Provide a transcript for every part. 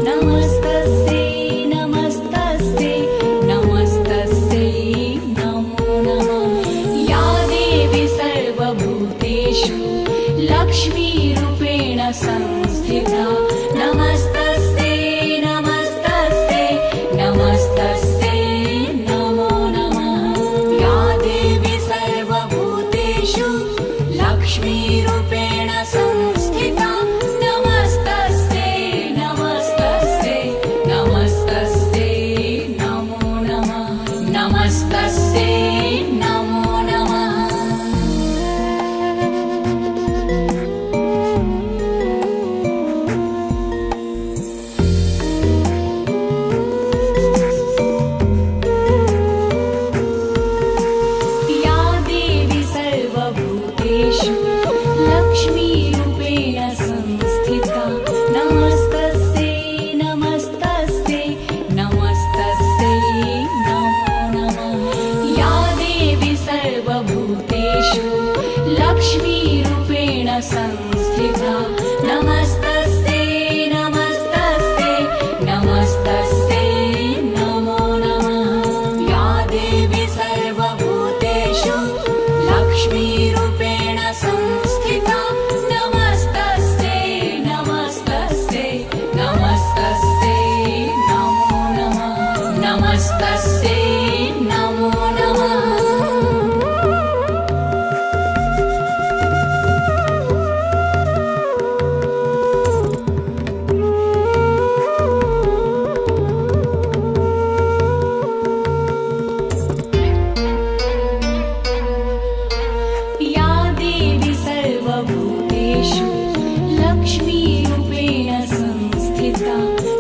नमस्तस्यै नमस्तस्यै नमस्तस्यै नमो नमः। या देवी सर्वभूतेषु लक्ष्मीरूपेण संस्थिता नमस्तस्यै नमस्तस्यै नमस्तस्यै नमो नमः। या देवी सर्वभूतेषु लक्ष्मीरूपेण संस्थिता नमस्तस्यै नमस्तस्यै नमस्तस्यै नमो नमः। नमस्तस्यै नमो नमः। या देवी सर्वभूतेषु लक्ष्मीरूपेण संस्थिता नमस्तस्यै नमस्तस्यै नमस्तस्यै नमो नमः। या देवी सर्वभूतेषु लक्ष्मीरूपेण संस्थिता नमस्तस्यै नमस्तस्यै नमस्तस्यै नमो नमः। या देवी सर्वभूतेषु लक्ष्मीरूपेण संस्थिता नमस्तस्यै नमस्तस्यै नमस्तस्यै नमो नमः। नमस्तस्यै नमो नमः। या देवी सर्वभूतेषु लक्ष्मीरूपेण संस्थिता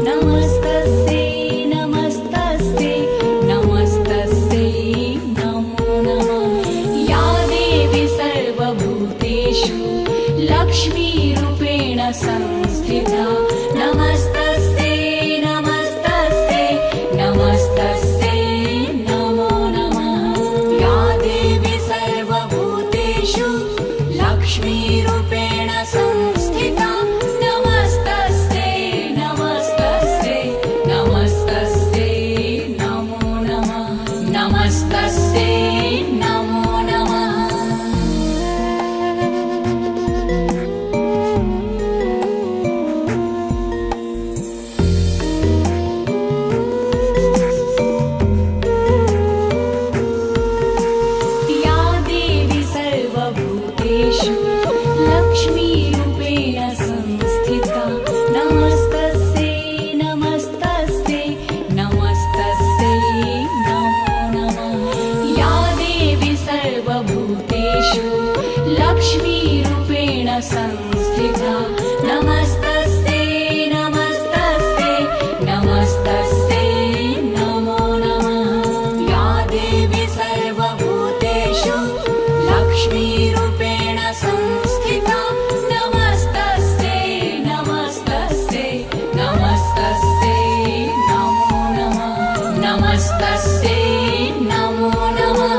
नमस्तस्यै नमस्तस्यै नमस्तस्यै नमो नमः। या देवी सर्वभूतेषु लक्ष्मीरूपेण संस्थिता नमस्तस्यै नमस्तस्यै नमस्तस्यै नमो नमः। या देवी सर्वभूतेषु लक्ष्मीरूपेण संस्थिता नमस्तस्यै नमस्तस्यै नमस्तस्यै नमो नमः। नमस्तस्यै नमो नमः। या देवी सर्वभूतेषु लक्ष्मीरूपेण संस्थिता नमस्तस्यै नमस्तस्यै नमस्तस्यै नमो नमः। या देवी सर्वभूतेषु लक्ष्मीरूपेण संस्थिता नमस्तस्यै नमस्तस्यै नमस्तस्यै नमो नमः। या देवी सर्वभूतेषु लक्ष्मीरूपेण संस्थिता नमस्तस्यै नमस्तस्यै नमस्तस्यै नमो नमः। नमस्तस्यै नमो नमः।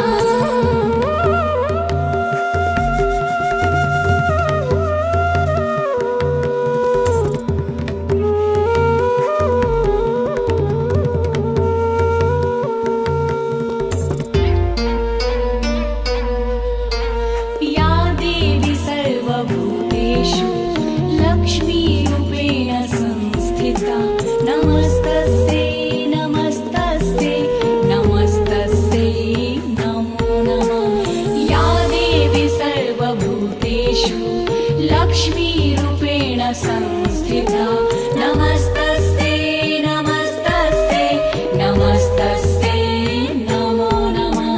या देवी सर्वभूतेषु लक्ष्मीरूपेण संस्थिता नमस्तस्यै नमस्तस्यै नमस्तस्यै नमो नमः। या देवी सर्वभूतेषु लक्ष्मीरूपेण संस्थिता नमस्तस्यै नमस्तस्यै नमस्तस्यै नमो नमः।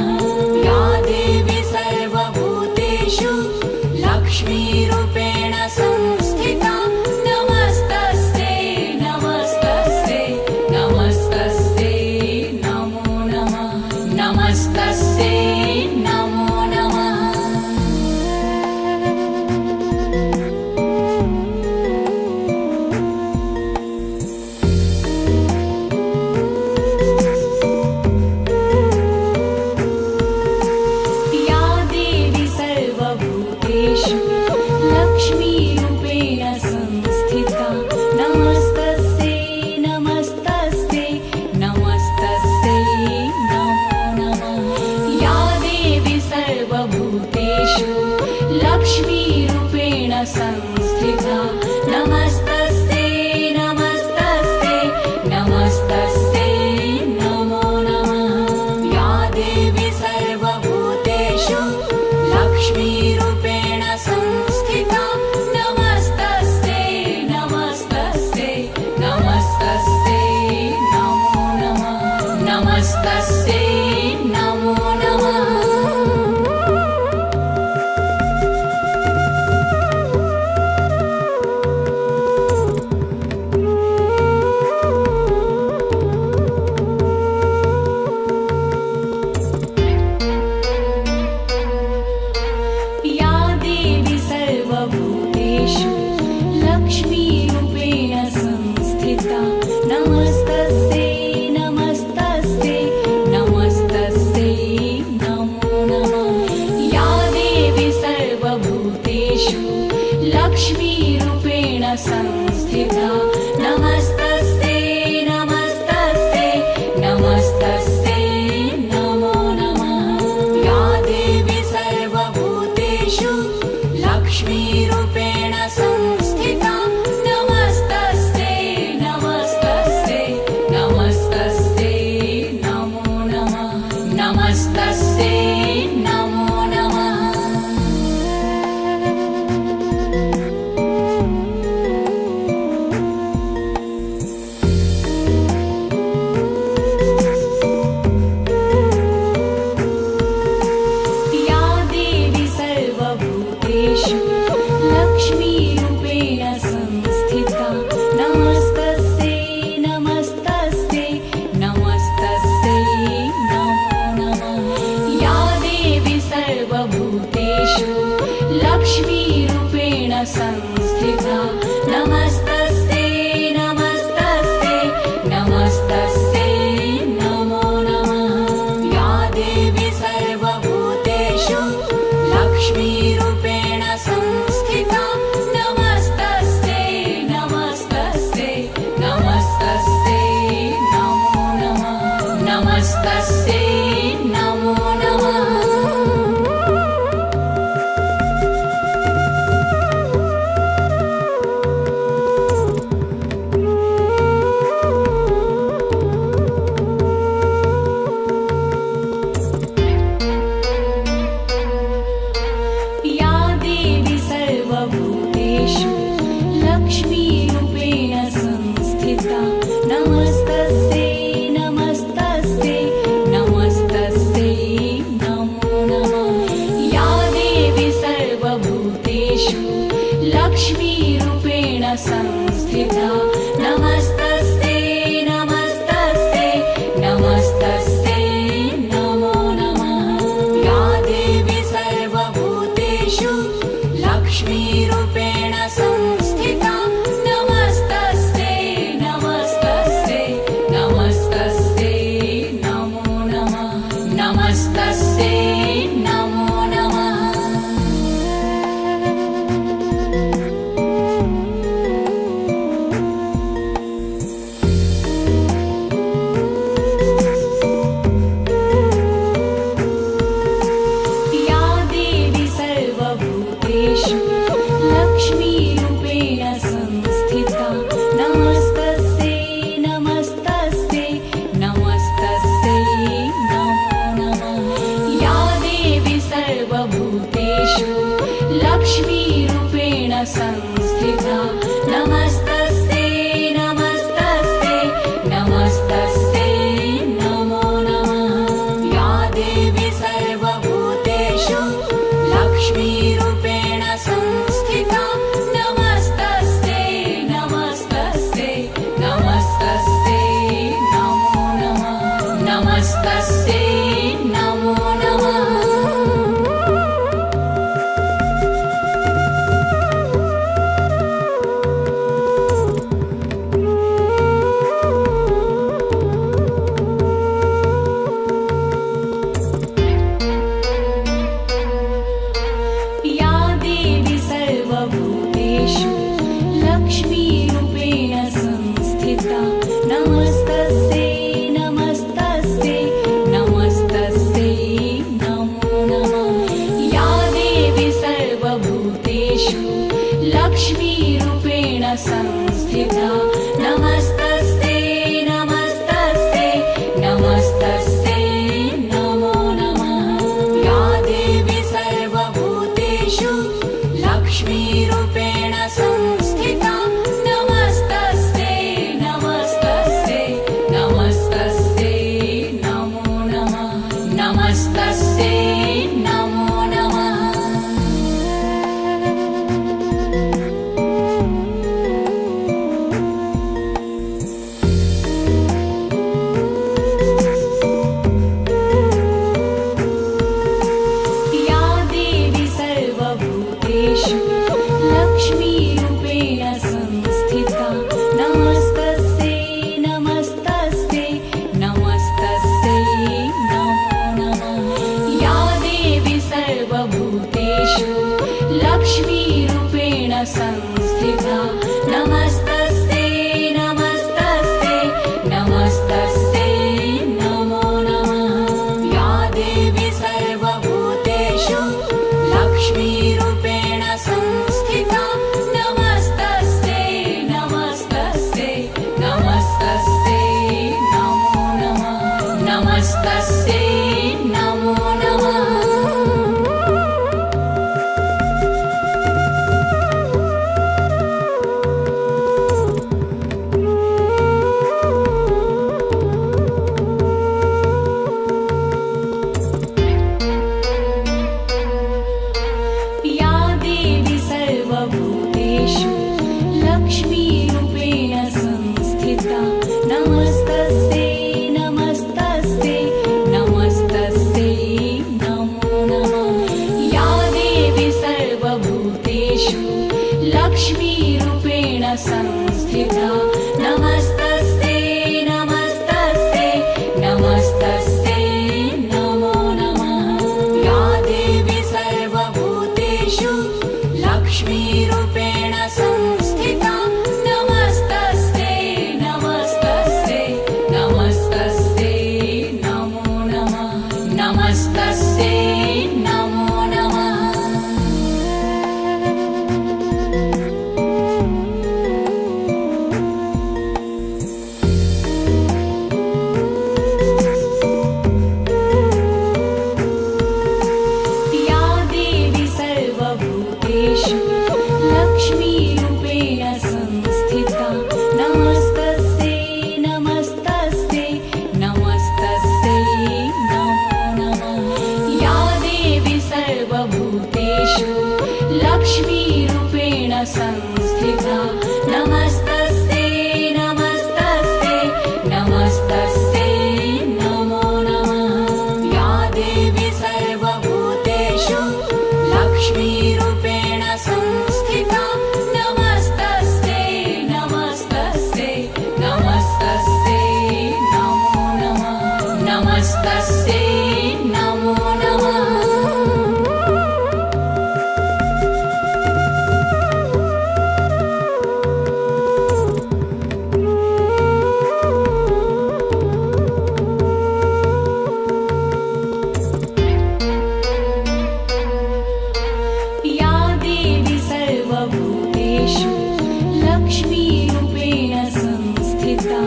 या देवी सर्वभूतेषु लक्ष्मीरूपेण संस्थिता नमस्तस्यै नमस्तस्यै नमस्तस्यै नमस्तस्यै नमस्तस्यै नमो नमः या देवी सर्वभूतेषु लक्ष्मीरूपेण संस्थिता नमस्तस्यै नमस्तस्यै नमस्तस्यै नमो नमः या देवी सर्वभूतेषु लक्ष्मीरूपेण संस्थिता नमस्तस्यै नमस्तस्यै नमस्तस्यै नमो नमः नमस्तस्यै नमो नमः या देवी सर्वभूतेषु लक्ष्मीरूपेण संस्थिता नमस्तस्यै नमस्तस्यै नमस्तस्यै नमो नमः या देवी सर्वभूतेषु लक्ष्मीरूपेण संस्थिता नमस्तस्यै नमस्तस्यै नमस्तस्यै नमो नमः या देवी सर्वभूतेषु लक्ष्मीरूपेण संस्थिता नमस्तस्यै नमस्तस्यै नमस्तस्यै नमो नमः नमस्तस्यै नमो नमः या देवी सर्वभूतेषु लक्ष्मीरूपेण संस्थिता नमस्तस्यै नमस्तस्यै नमस्तस्यै नमो नमः या देवी सर्वभूतेषु लक्ष्मीरूपेण संस्थिता नमस्तस्यै नमस्तस्यै नमस्तस्यै नमो नमः या देवी सर्वभूतेषु लक्ष्मीरूपेण संस्थिता नमस्तस्यै नमस्तस्यै नमस्तस्यै नमो नमः नमस्तस्यै नमो नमः या देवी सर्वभूतेषु लक्ष्मीरूपेण संस्थिता नमस्तस्यै नमस्तस्यै नमस्तस्यै नमो नमः या देवी सर्वभूतेषु लक्ष्मीरूपेण संस्थिता नमस्तस्यै नमस्तस्यै नमस्तस्यै नमो नमः या देवी सर्वभूतेषु लक्ष्मीरूपेण संस्थिता नमस्तस्यै नमस्तस्यै नमस्तस्यै नमो नमः नमस्तस्यै नमो नमः या देवी सर्वभूतेषु लक्ष्मीरूपेण संस्थिता नमस्तस्यै नमस्तस्यै नमस्तस्यै नमो नमः या देवी सर्वभूतेषु लक्ष्मीरूपेण संस्थिता नमस्तस्यै नमस्तस्यै नमस्तस्यै नमो नमः या देवी सर्वभूतेषु लक्ष्मीरूपेण संस्थिता नमस्तस्यै नमस्तस्यै नमस्तस्यै नमस्तस्यै नमस्तस्यै नमो नमः या देवी सर्वभूतेषु लक्ष्मीरूपेण संस्थिता नमस्तस्यै नमस्तस्यै नमस्तस्यै नमो नमः या देवी सर्वभूतेषु लक्ष्मीरूपेण संस्थिता नमस्तस्यै नमस्तस्यै नमस्तस्यै नमो नमः नमस्तस्यै नमो नमः या देवी सर्वभूतेषु लक्ष्मीरूपेण संस्थिता नमस्तस्यै नमस्तस्यै नमस्तस्यै नमो नमः या देवी सर्वभूतेषु लक्ष्मीरूपेण संस्थिता नमस्तस्यै नमस्तस्यै नमस्तस्यै नमो नमः या देवी सर्वभूतेषु लक्ष्मीरूपेण संस्थिता नमस्तस्यै नमस्तस्यै नमस्तस्यै नमो नमः नमस्तस्यै नमो नमः या देवी सर्वभूतेषु लक्ष्मीरूपेण संस्थिता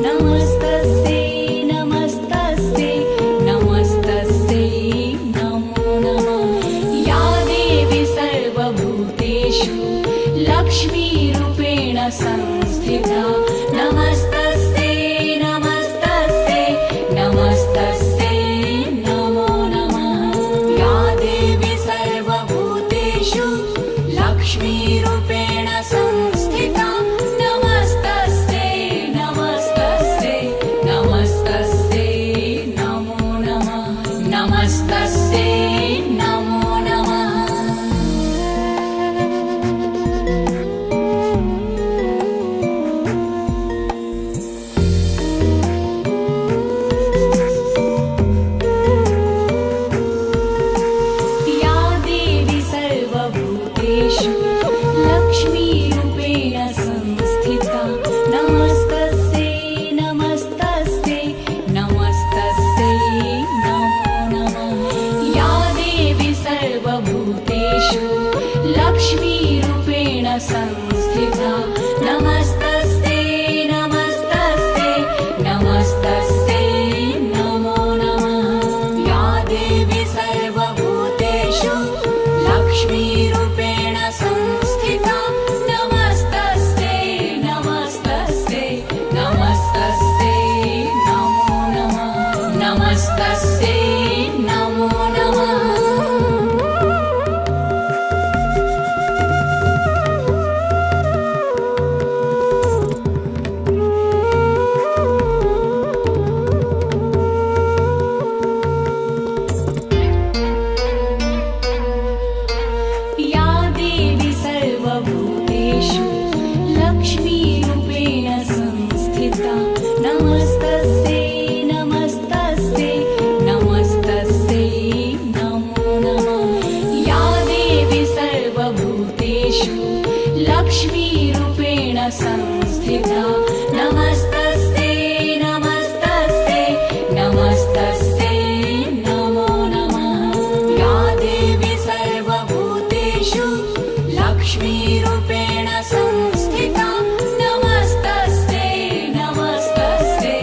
नमस्तस्यै नमस्तस्यै नमस्तस्यै नमो नमः या देवी सर्वभूतेषु लक्ष्मीरूपेण संस्थिता नमस्तस्यै नमस्तस्यै नमस्तस्यै नमो नमः या देवी सर्वभूतेषु लक्ष्मीरूपेण संस्थिता नमस्तस्यै नमस्तस्यै नमस्तस्यै नमो नमः नमस्तस्यै नमो नमः या देवी सर्वभूतेषु लक्ष्मीरूपेण संस्थिता नमस्तस्यै नमस्तस्यै नमस्तस्यै नमो नमः या देवी सर्वभूतेषु लक्ष्मीरूपेण संस्थिता नमस्तस्यै नमस्तस्यै नमस्तस्यै नमो नमः या देवी सर्वभूतेषु लक्ष्मीरूपेण संस्थिता नमस्तस्यै नमस्तस्यै नमस्तस्यै नमो नमः नमस्तस्यै नमो नमः या देवी सर्वभूतेषु लक्ष्मीरूपेण संस्थिता नमस्तस्यै नमस्तस्यै नमस्तस्यै नमो नमः या देवी सर्वभूतेषु लक्ष्मीरूपेण संस्थिता नमस्तस्यै नमस्तस्यै नमस्तस्यै नमो नमः या देवी सर्वभूतेषु लक्ष्मीरूपेण संस्थिता नमस्तस्यै नमस्तस्यै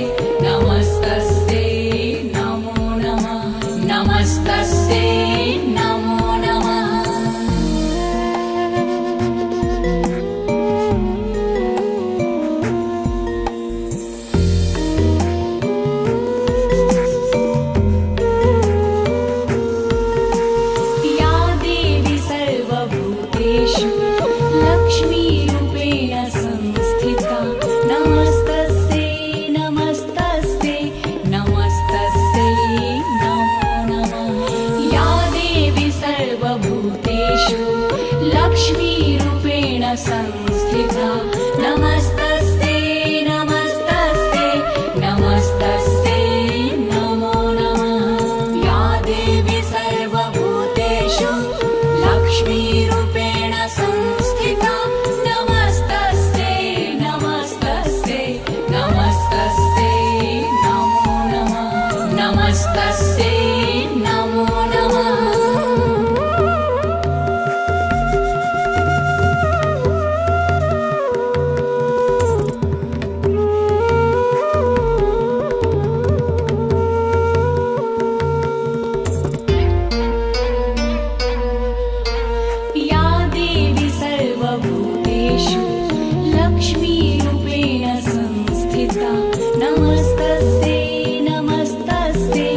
नमस्तस्यै नमस्तस्यै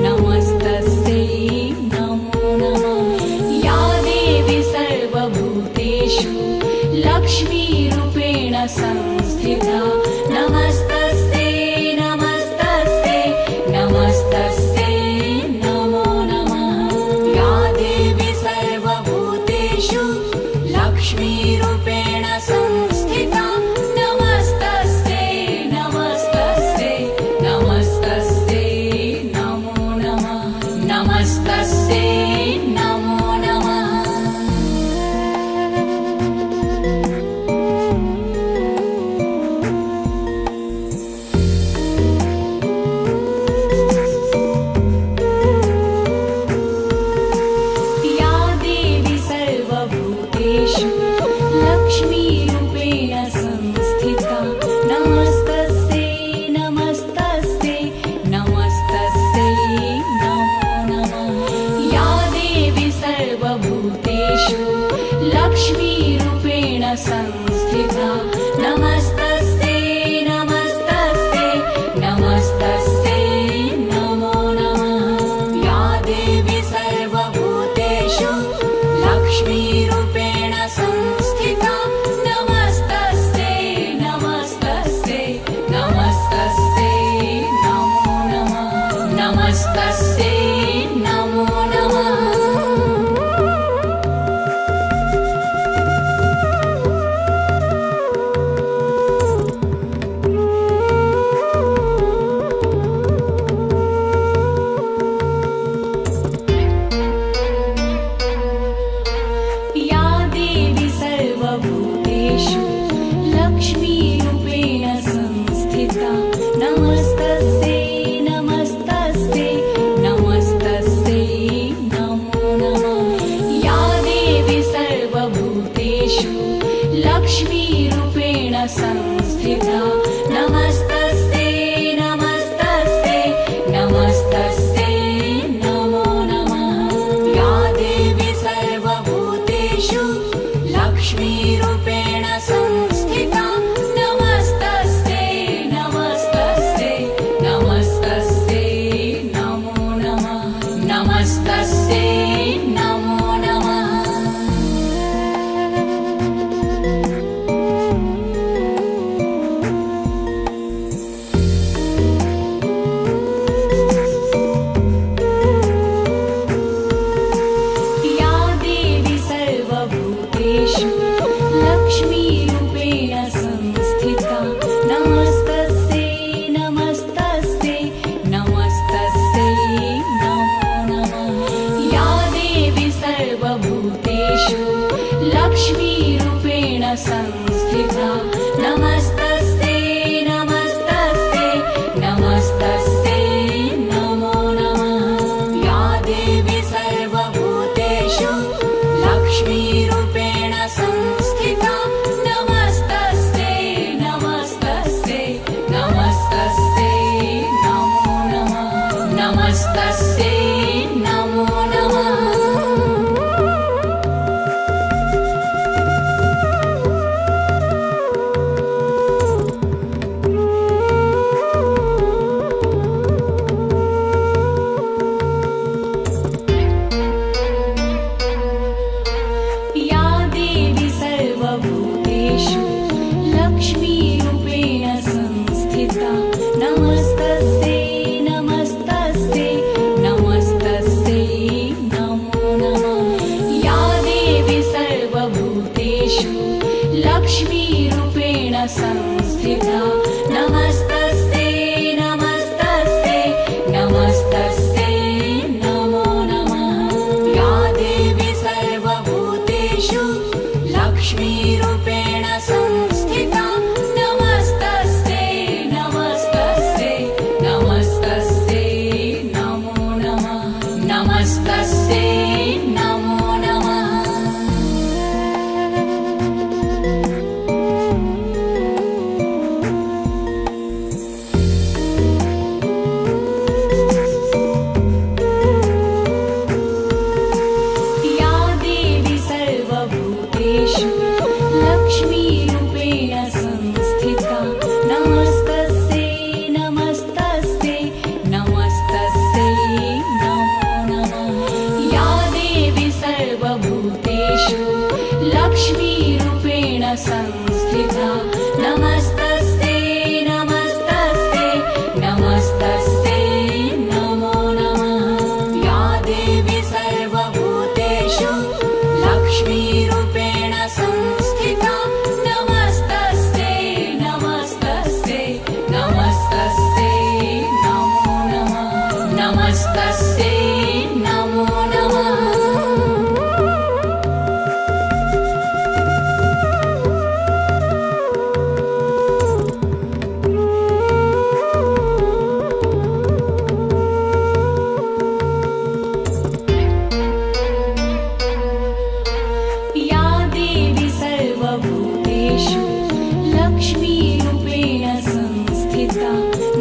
नमस्तस्यै नमो नमः। या देवी सर्वभूतेषु लक्ष्मीरूपेण संस्थिता नमस्तस्यै नमस्तस्यै नमस्तस्यै नमो नमः। या देवी सर्वभूतेषु लक्ष्मीरूपेण संस्थिता नमस्तस्यै नमस्तस्यै नमस्तस्यै नमो नमः। नमस्तस्यै नमो नमः। या देवी सर्वभूतेषु लक्ष्मीरूपेण संस्थिता नमस्तस्यै नमस्तस्यै नमस्तस्यै नमो नमः। या देवी सर्वभूतेषु लक्ष्मीरूपेण संस्थिता नमस्तस्यै नमस्तस्यै नमस्तस्यै नमो नमः। या देवी सर्वभूतेषु लक्ष्मीरूपेण संस्थिता नमस्तस्यै नमस्तस्यै नमस्तस्यै नमो नमः। नमस्तस्यै नमो नमः। या देवी सर्वभूतेषु लक्ष्मीरूपेण संस्थिता नमस्तस्यै नमस्तस्यै नमस्तस्यै नमो नमः। या देवी सर्वभूतेषु लक्ष्मीरूपेण संस्थिता नमस्तस्यै नमस्तस्यै नमस्तस्यै नमो नमः। या देवी सर्वभूतेषु लक्ष्मीरूपेण संस्थिता नमस्तस्यै नमस्तस्यै नमस्तस्यै नमो नमः। नमस्तस्यै नमो नमः। या देवी सर्वभूतेषु लक्ष्मीरूपेण संस्थिता नमस्तस्यै नमस्तस्यै नमस्तस्यै नमो नमः। या देवी सर्वभूतेषु लक्ष्मीरूपेण संस्थिता नमस्तस्यै नमस्तस्यै नमस्तस्यै नमो नमः। या देवी सर्वभूतेषु लक्ष्मीरूपेण संस्थिता नमस्तस्यै नमस्तस्यै नमस्तस्यै नमो नमः। नमस्तस्यै नमो नमः। या देवी सर्वभूतेषु लक्ष्मीरूपेण संस्थिता नमस्तस्यै नमस्तस्यै नमस्तस्यै नमो नमः। या देवी सर्वभूतेषु लक्ष्मीरूपेण संस्थिता नमस्तस्यै नमस्तस्यै नमस्तस्यै नमो नमः। या देवी सर्वभूतेषु लक्ष्मीरूपेण संस्थिता नमस्तस्यै नमस्तस्यै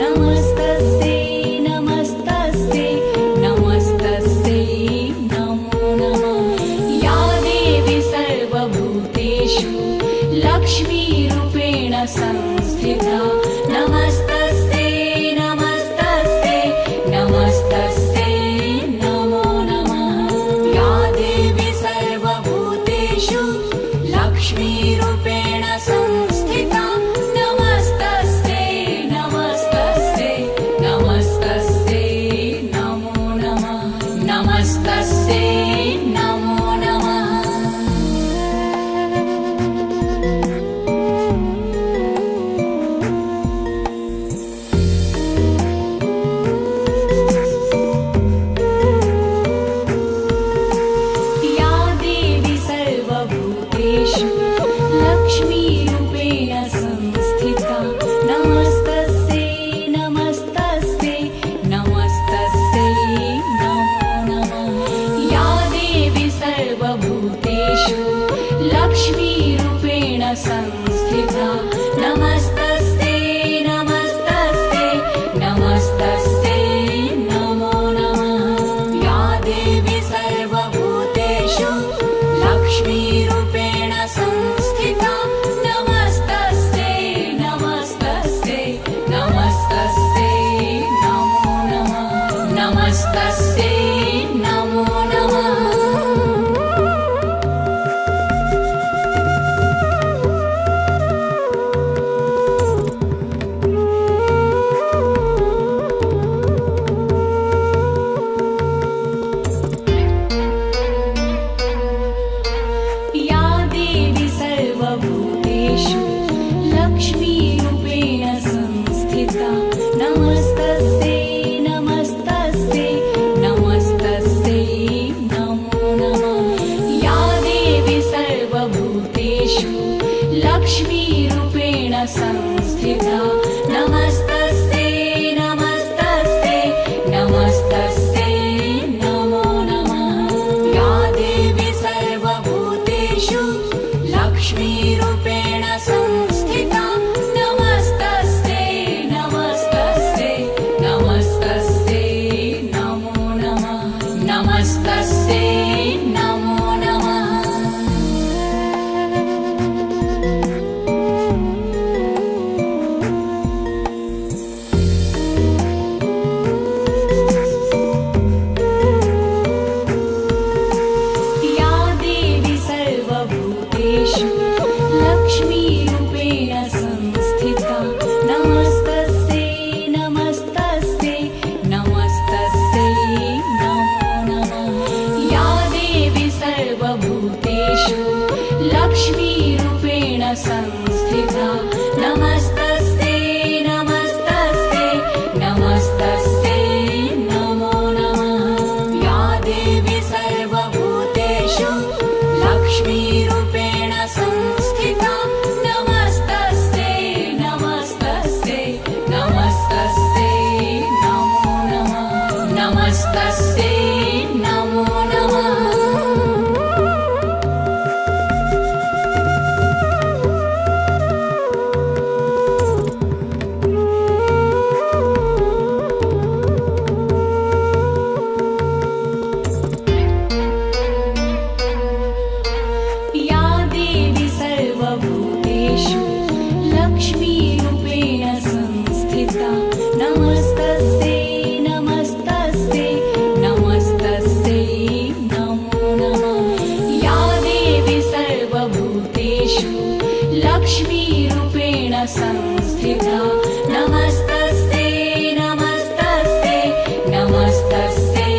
नमस्तस्यै नमस्तस्यै नमस्तस्यै नमो नमः। या देवी सर्वभूतेषु लक्ष्मीरूपेण संस्थिता नमस्तस्यै नमस्तस्यै नमस्तस्यै नमो नमः। या देवी सर्वभूतेषु लक्ष्मीरूपेण संस्थिता नमस्तस्यै नमस्तस्यै नमस्तस्यै नमो नमः। नमस्तस्यै नमो नमः। या देवी सर्वभूतेषु लक्ष्मीरूपेण संस्थिता नमस्तस्यै नमस्तस्यै नमस्तस्यै नमो नमः। या देवी सर्वभूतेषु लक्ष्मीरूपेण संस्थिता नमस्तस्यै नमस्तस्यै नमस्तस्यै नमो नमः। या देवी सर्वभूतेषु लक्ष्मीरूपेण संस्थिता नमस्तस्यै नमस्तस्यै नमस्तस्यै नमो नमः। नमस्तस्यै नमो नमः। या देवी सर्वभूतेषु लक्ष्मीरूपेण संस्थिता नमस्तस्यै नमस्तस्यै नमस्तस्यै नमो नमः। या देवी सर्वभूतेषु लक्ष्मीरूपेण संस्थिता नमस्तस्यै नमस्तस्यै नमस्तस्यै नमो नमः। या देवी सर्वभूतेषु लक्ष्मीरूपेण संस्थिता नमस्तस्यै नमस्तस्यै नमस्तस्यै नमो नमः। नमस्तस्यै नमो नमः। या देवी सर्वभूतेषु लक्ष्मीरूपेण संस्थिता नमस्तस्यै नमस्तस्यै नमस्तस्यै नमो नमः। या देवी सर्वभूतेषु लक्ष्मीरूपेण संस्थिता नमस्तस्यै नमस्तस्यै नमस्तस्यै नमो नमः। या देवी सर्वभूतेषु लक्ष्मीरूपेण संस्थिता नमस्तस्यै नमस्तस्यै नमस्तस्यै नमो नमः। नमस्तस्यै नमो नमः। या देवी सर्वभूतेषु लक्ष्मीरूपेण संस्थिता नमस्तस्यै नमस्तस्यै नमस्तस्यै नमो नमः। या देवी सर्वभूतेषु लक्ष्मीरूपेण संस्थिता नमस्तस्यै नमस्तस्यै नमस्तस्यै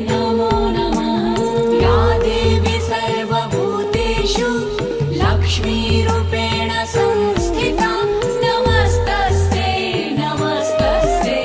नमो नमः। या देवी सर्वभूतेषु लक्ष्मीरूपेण संस्थिता नमस्तस्यै नमस्तस्यै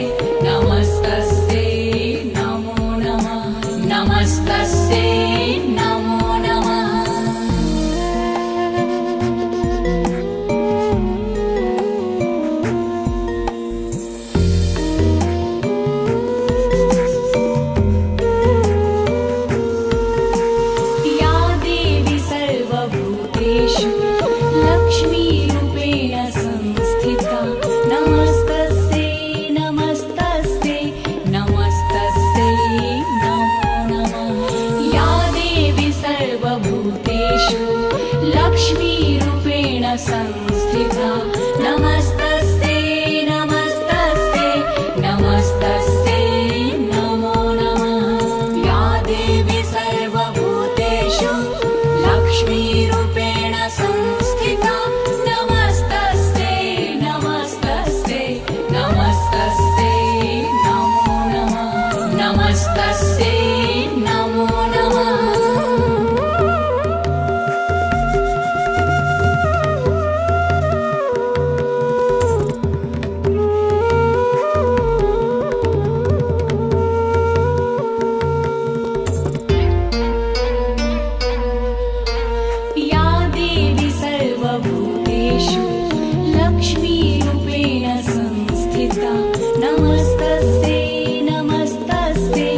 नमस्तस्यै नमस्तस्यै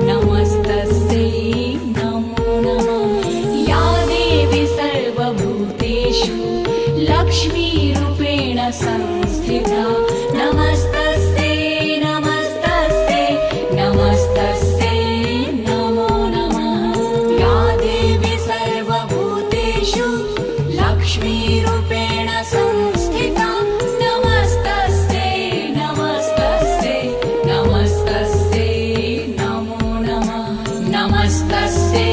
नमस्तस्यै नमो नमः या देवी सर्वभूतेषु लक्ष्मीरूपेण संस्थिता नमस्तस्यै नमस्तस्यै नमस्तस्यै नमो नमः या देवी सर्वभूतेषु लक्ष्मीरूपेण संस्थिता नमस्तस्यै नमस्तस्यै नमस्तस्यै नमो नमः नमस्तस्यै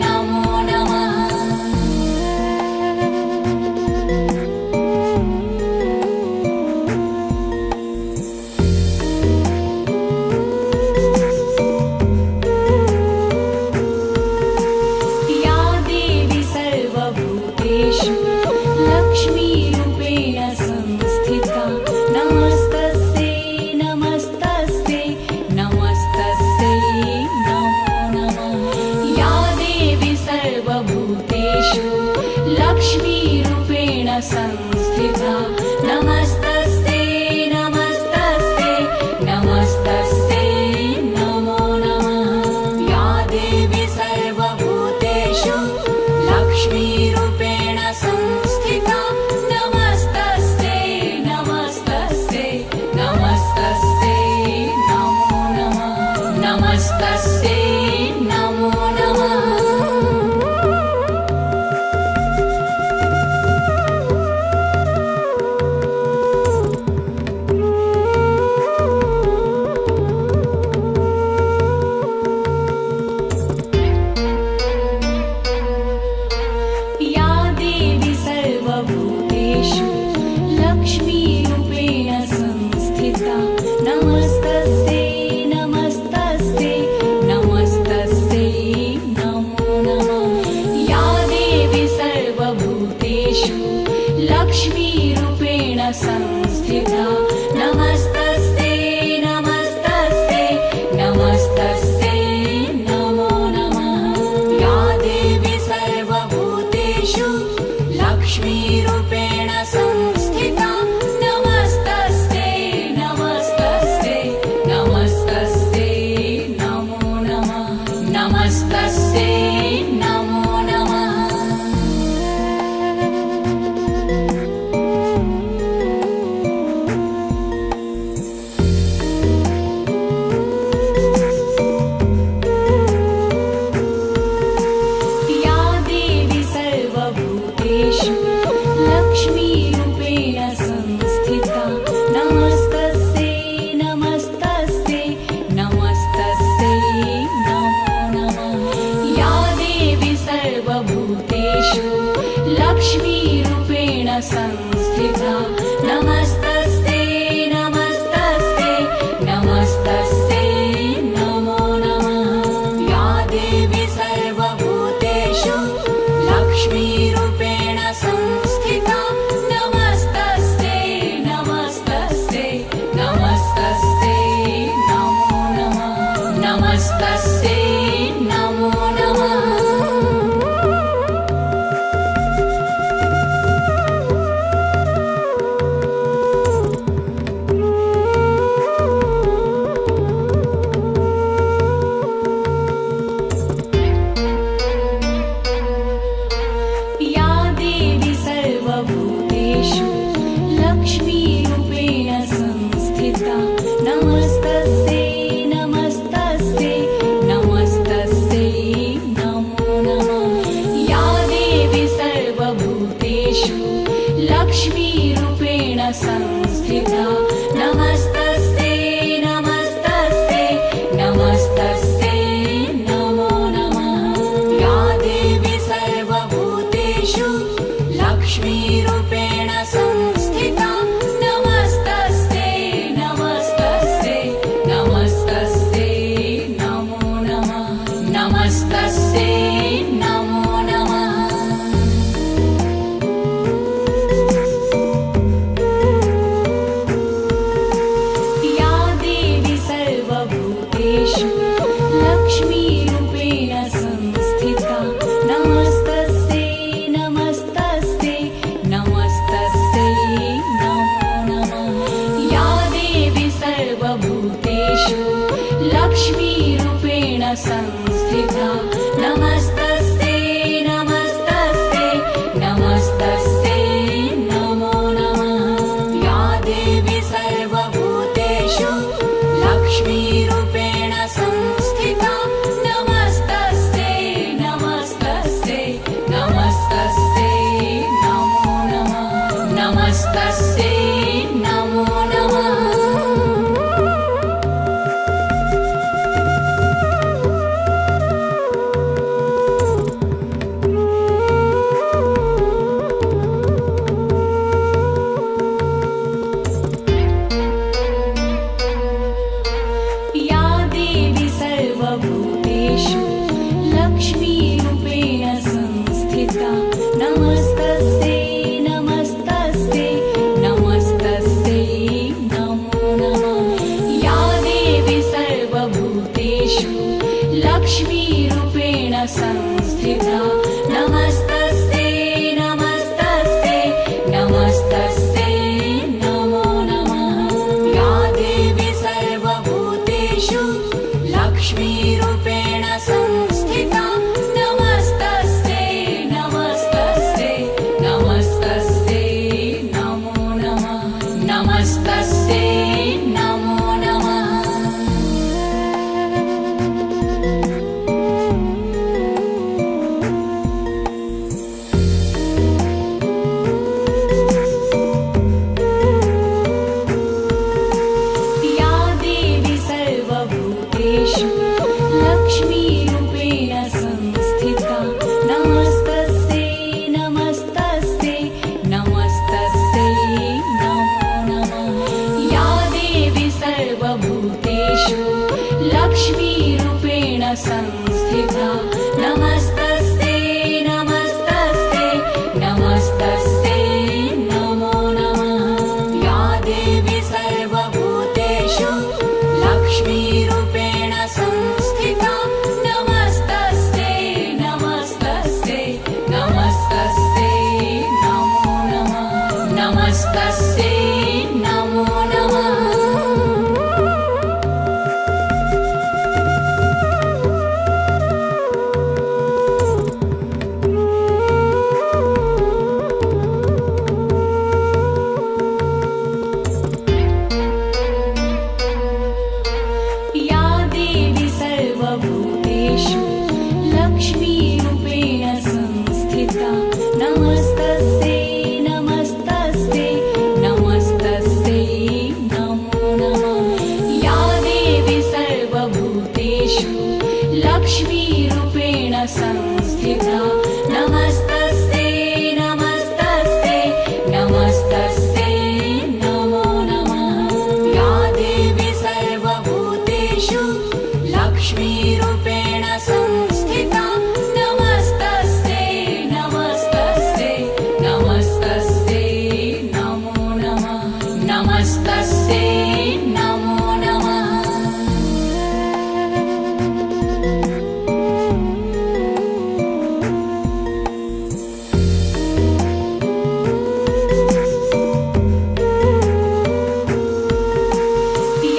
नमो नमः या देवी सर्वभूतेषु लक्ष्मीरूपेण संस्थिता नमस्तस्यै नमस्तस्यै नमस्तस्यै नमो नमः या देवी सर्वभूतेषु लक्ष्मीरूपेण संस्थिता नमस्तस्यै नमस्तस्यै नमस्तस्यै नमो नमः या देवी सर्वभूतेषु लक्ष्मीरूपेण संस्थिता नमस्तस्यै नमस्तस्यै नमस्तस्यै नमो नमः नमस्तस्यै नमो नमः या देवी सर्वभूतेषु लक्ष्मीरूपेण संस्थिता नमस्तस्यै नमस्तस्यै नमस्तस्यै नमो नमः या देवी सर्वभूतेषु लक्ष्मीरूपेण संस्थिता नमस्तस्यै नमस्तस्यै नमस्तस्यै नमो नमः या देवी सर्वभूतेषु लक्ष्मीरूपेण संस्थिता नमस्तस्यै नमस्तस्यै नमस्तस्यै नमो नमः नमस्तस्यै नमो नमः या देवी सर्वभूतेषु लक्ष्मीरूपेण संस्थिता नमस्तस्यै नमस्तस्यै नमस्तस्यै नमो नमः या देवी सर्वभूतेषु लक्ष्मीरूपेण संस्थिता नमस्तस्यै नमस्तस्यै नमस्तस्यै नमो नमः या देवी सर्वभूतेषु लक्ष्मीरूपेण संस्थिता नमस्तस्यै नमस्तस्यै नमस्तस्यै नमो नमः नमस्तस्यै नमो नमः या देवी सर्वभूतेषु लक्ष्मीरूपेण संस्थिता नमस्तस्यै नमस्तस्यै नमस्तस्यै नमो नमः या देवी सर्वभूतेषु लक्ष्मीरूपेण संस्थिता नमस्तस्यै नमस्तस्यै नमस्तस्यै नमो नमः या देवी सर्वभूतेषु लक्ष्मीरूपेण संस्थिता नमस्तस्यै नमस्तस्यै संस्थिता नमस्तस्यै नमस्तस्यै नमस्तस्यै नमो नमः या देवी सर्वभूतेषु लक्ष्मीरूपेण संस्थिता नमस्तस्यै नमस्तस्यै नमस्तस्यै नमो नमः नमस्तस्यै नमो नमः या देवी सर्वभूतेषु लक्ष्मीरूपेण संस्थिता नमस्तस्यै नमस्तस्यै नमस्तस्यै नमो नमः या देवी सर्वभूतेषु लक्ष्मीरूपेण संस्थिता नमस्तस्यै नमस्तस्यै नमस्तस्यै नमो नमः या देवी सर्वभूतेषु लक्ष्मीरूपेण संस्थिता नमस्तस्यै नमस्तस्यै नमस्तस्यै नमो नमः नमस्तस्यै नमो नमः या देवी सर्वभूतेषु लक्ष्मीरूपेण संस्थिता नमस्तस्यै नमस्तस्यै नमस्तस्यै नमो नमः या देवी सर्वभूतेषु लक्ष्मीरूपेण संस्थिता नमस्तस्यै नमस्तस्यै नमस्तस्यै नमो नमः या देवी सर्वभूतेषु लक्ष्मीरूपेण संस्थिता नमस्तस्यै नमस्तस्यै नमस्तस्यै नमो नमः नमस्तस्यै नमो नमः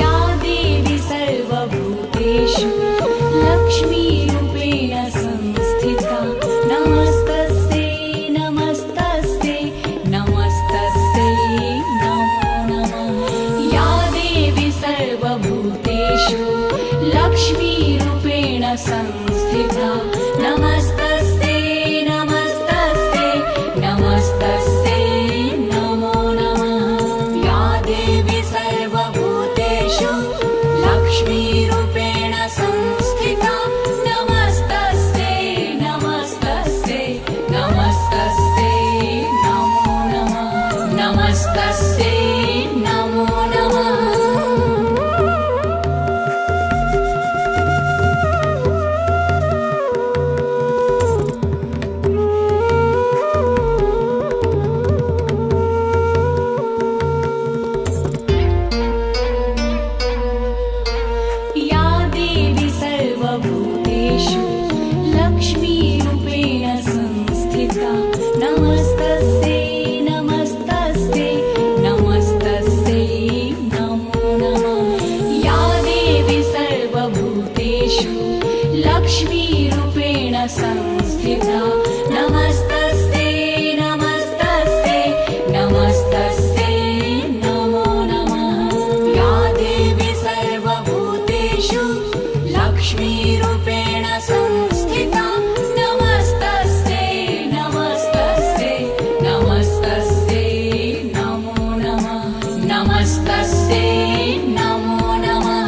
या देवी सर्वभूतेषु लक्ष्मीरूपेण संस्थिता नमस्तस्यै नमस्तस्यै नमस्तस्यै नमो नमः या देवी सर्वभूतेषु लक्ष्मीरूपेण संस्थिता नमस्तस्यै नमस्तस्यै नमस्तस्यै नमो नमः या देवी सर्वभूतेषु लक्ष्मीरूपेण संस्थिता नमस्तस्यै नमस्तस्यै नमस्तस्यै नमो नमः नमस्तस्यै नमो नमः या देवी सर्वभूतेषु लक्ष्मीरूपेण संस्थिता नमस्तस्यै नमस्तस्यै नमस्तस्यै नमो नमः या देवी सर्वभूतेषु लक्ष्मीरूपेण संस्थिता नमस्तस्यै नमस्तस्यै नमस्तस्यै नमो नमः या देवी सर्वभूतेषु लक्ष्मीरूपेण संस्थिता नमस्तस्यै नमस्तस्यै नमस्तस्यै नमो नमः नमस्तस्यै नमो नमः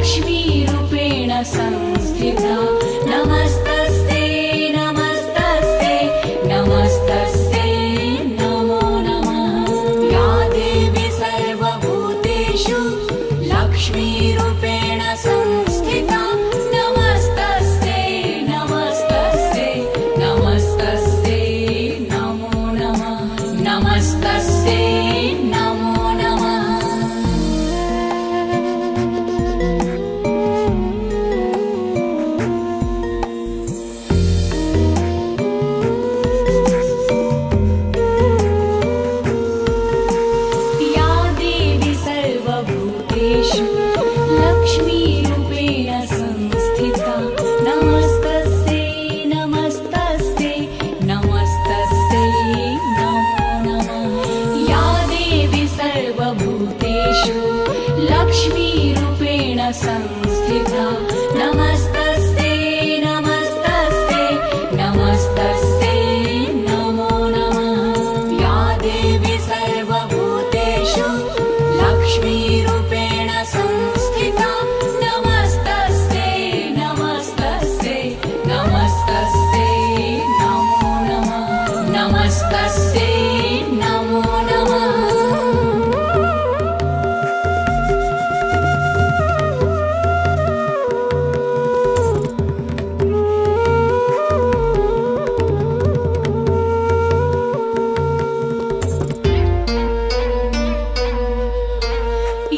लक्ष्मीरूपेण संस्थिता नमस्तस्यै नमस्तस्यै नमस्तस्यै नमो नमः या देवी सर्वभूतेषु लक्ष्मीरूपेण संस्थिता नमस्तस्यै नमस्तस्यै नमस्तस्यै नमो नमः नमस्तस्यै नमो नमः या देवी सर्वभूतेषु लक्ष्मीरूपेण संस्थिता नमस्तस्यै नमस्तस्यै नमस्तस्यै नमो नमः या देवी सर्वभूतेषु लक्ष्मीरूपेण संस्थिता नमस्तस्यै नमस्तस्यै नमस्तस्यै नमो नमः या देवी सर्वभूतेषु लक्ष्मीरूपेण संस्थिता नमस्तस्यै नमस्तस्यै नमस्तस्यै नमो नमः नमस्तस्यै नमो नमः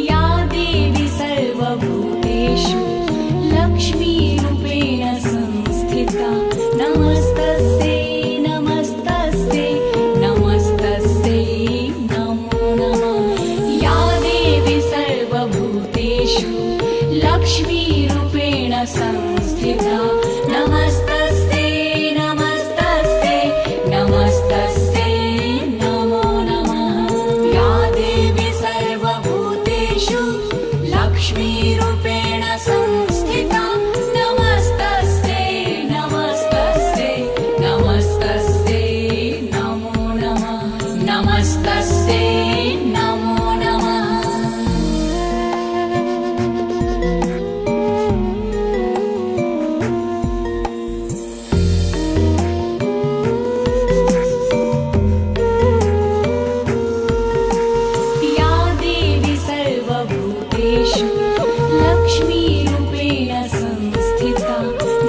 या देवी सर्वभूतेषु लक्ष्मीरूपेण संस्थिता नमस्तस्यै नमस्तस्यै नमस्तस्यै नमो नमः या देवी सर्वभूतेषु लक्ष्मीरूपेण संस्थिता नमस्तस्यै नमस्तस्यै नमस्तस्यै नमो नमः या देवी सर्वभूतेषु लक्ष्मीरूपेण संस्थिता नमस्तस्यै नमस्तस्यै नमस्तस्यै नमो नमः नमस्तस्यै नमो नमः या देवी सर्वभूतेषु लक्ष्मीरूपेण संस्थिता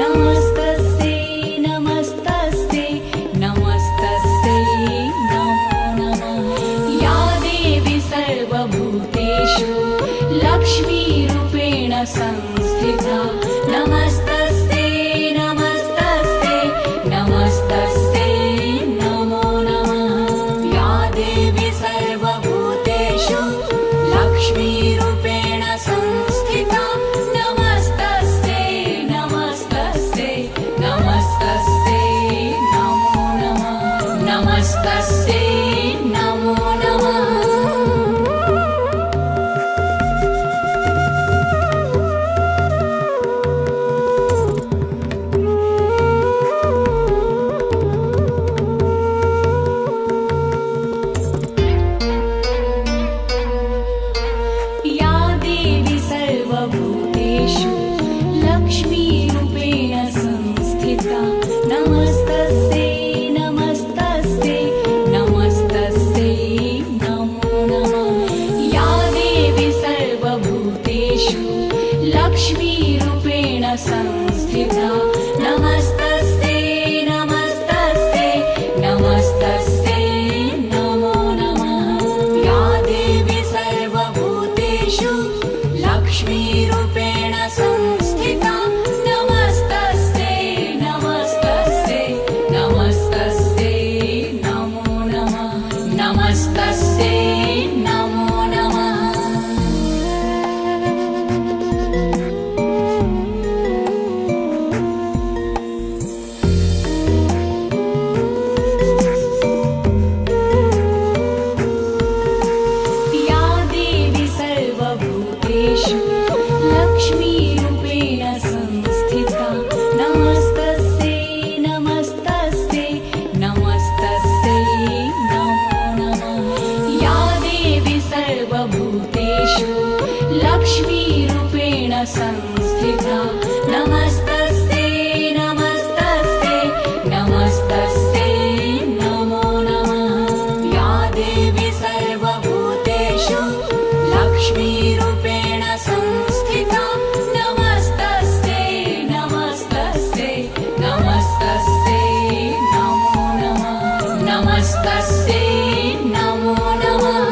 नमस्तस्यै नमस्तस्यै नमस्तस्यै नमो नमः या देवी सर्वभूतेषु लक्ष्मीरूपेण संस्थिता नमस्तस्यै नमस्तस्यै नमस्तस्यै नमो नमः या देवी सर्वभूतेषु लक्ष्मीरूपेण संस्थिता नमस्तस्यै नमस्तस्यै नमस्तस्यै नमो नमः नमस्तस्यै नमो नमः या देवी सर्वभूतेषु लक्ष्मीरूपेण संस्थिता नमस्तस्यै नमस्तस्यै नमस्तस्यै नमो नमः या देवी सर्वभूतेषु लक्ष्मीरूपेण संस्थिता नमस्तस्यै नमस्तस्यै नमस्तस्यै नमो नमः या देवी सर्वभूतेषु लक्ष्मीरूपेण संस्थिता नमस्तस्यै नमस्तस्यै नमस्तस्यै नमो नमः नमस्तस्यै नमो नमः लक्ष्मीरूपेण संस्थिता नमस्तस्यै नमस्तस्यै नमस्तस्यै नमो नमः नमस्तस्यै नमो नमः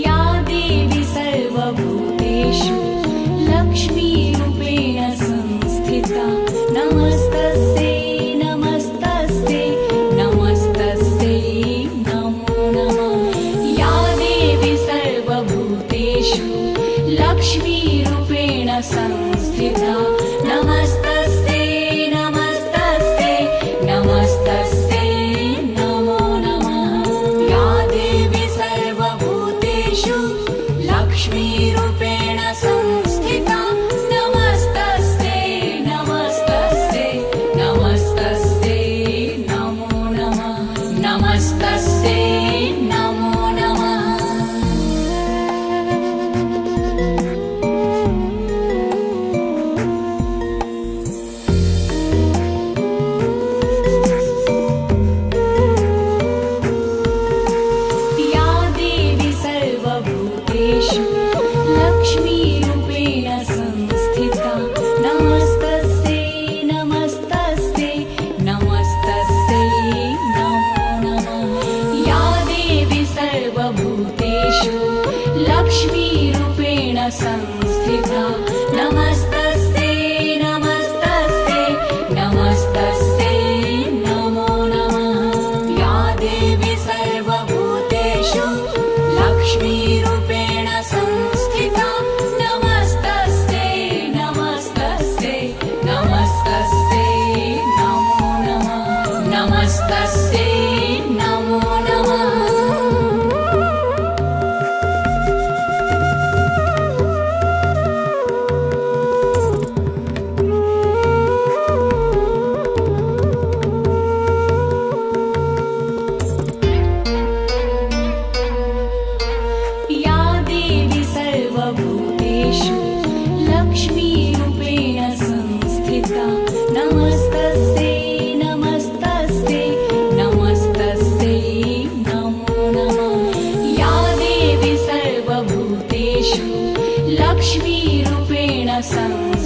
या देवी सर्वभूतेषु लक्ष्मीरूपेण संस्थिता नमस्तस्यै नमस्तस्यै नमस्तस्यै नमो नमः या देवी सर्वभूतेषु लक्ष्मीरूपेण संस्थिता नमस्तस्यै नमस्तस्यै नमस्तस्यै नमो नमः या देवी सर्वभूतेषु लक्ष्मीरूपेण संस्थिता नमस्तस्यै नमस्तस्यै नमस्तस्यै नमो नमः नमस्तस्यै नमो नमः या देवी सर्वभूतेषु लक्ष्मीरूपेण संस्थिता नमस्तस्यै नमस्तस्यै नमस्तस्यै नमो नमः या देवी सर्वभूतेषु लक्ष्मीरूपेण संस्थिता नमस्तस्यै नमस्तस्यै नमस्तस्यै नमो नमः या देवी सर्वभूतेषु लक्ष्मीरूपेण संस्थिता नमस्तस्यै नमस्तस्यै नमस्तस्यै नमो नमः नमस्तस्यै नमो नमः या देवी सर्वभूतेषु लक्ष्मीरूपेण संस्थिता नमस्तस्यै नमस्तस्यै नमस्तस्यै नमो नमः या देवी सर्वभूतेषु लक्ष्मीरूपेण संस्थिता